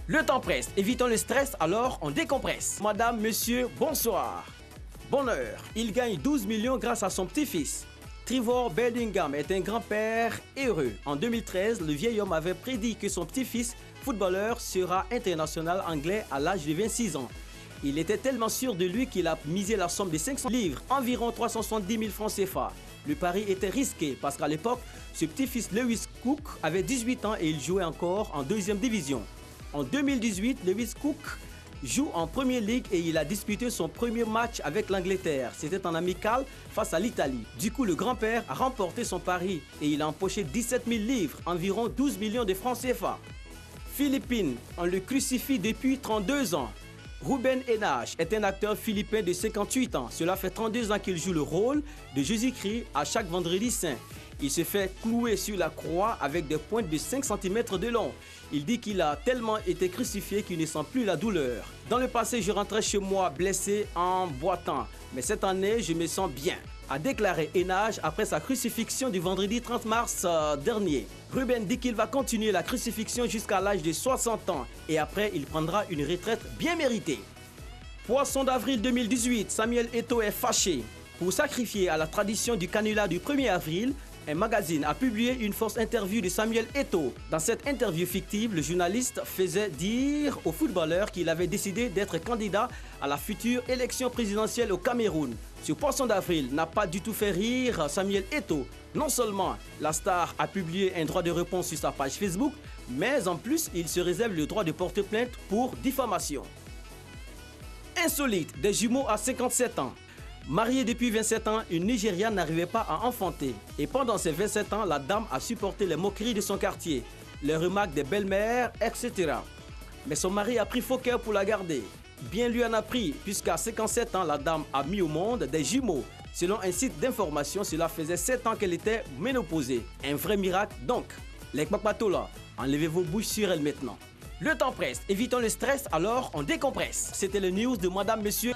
Le temps presse, évitons le stress, alors on décompresse. Madame, monsieur, bonsoir. Bonheur, il gagne 12 millions grâce à son petit-fils. Trevor Bellingham est un grand-père heureux. En 2013, le vieil homme avait prédit que son petit-fils, footballeur, sera international anglais à l'âge de 26 ans. Il était tellement sûr de lui qu'il a misé la somme de 500 livres, environ 370 000 francs CFA. Le pari était risqué parce qu'à l'époque, ce petit-fils Lewis Cook avait 18 ans et il jouait encore en deuxième division. En 2018, Lewis Cook joue en Premier League et il a disputé son premier match avec l'Angleterre. C'était en amical face à l'Italie. Du coup, le grand-père a remporté son pari et il a empoché 17 000 livres, environ 12 millions de francs CFA. Philippines, on le crucifie depuis 32 ans. Ruben Henage est un acteur philippin de 58 ans. Cela fait 32 ans qu'il joue le rôle de Jésus-Christ à chaque vendredi saint. Il se fait clouer sur la croix avec des pointes de 5 cm de long. Il dit qu'il a tellement été crucifié qu'il ne sent plus la douleur. Dans le passé, je rentrais chez moi blessé en boitant. Mais cette année, je me sens bien, a déclaré Henage après sa crucifixion du vendredi 30 mars dernier. Ruben dit qu'il va continuer la crucifixion jusqu'à l'âge de 60 ans et après, il prendra une retraite bien méritée. Poisson d'avril 2018, Samuel Eto'o est fâché. Pour sacrifier à la tradition du canular du 1er avril, un magazine a publié une fausse interview de Samuel Eto'o. Dans cette interview fictive, le journaliste faisait dire au footballeur qu'il avait décidé d'être candidat à la future élection présidentielle au Cameroun. Ce poisson d'avril n'a pas du tout fait rire Samuel Eto'o. Non seulement la star a publié un droit de réponse sur sa page Facebook, mais en plus, il se réserve le droit de porter plainte pour diffamation. Insolite, des jumeaux à 57 ans. Mariée depuis 27 ans, une Nigériane n'arrivait pas à enfanter. Et pendant ces 27 ans, la dame a supporté les moqueries de son quartier, les remarques des belles-mères, etc. Mais son mari a pris faux cœur pour la garder. Bien lui en a pris, puisqu'à 57 ans, la dame a mis au monde des jumeaux. Selon un site d'information, cela faisait 7 ans qu'elle était ménopausée. Un vrai miracle donc. Les Kpakpatola, enlevez vos bouches sur elle maintenant. Le temps presse, évitons le stress, alors on décompresse. C'était le news de Madame Monsieur.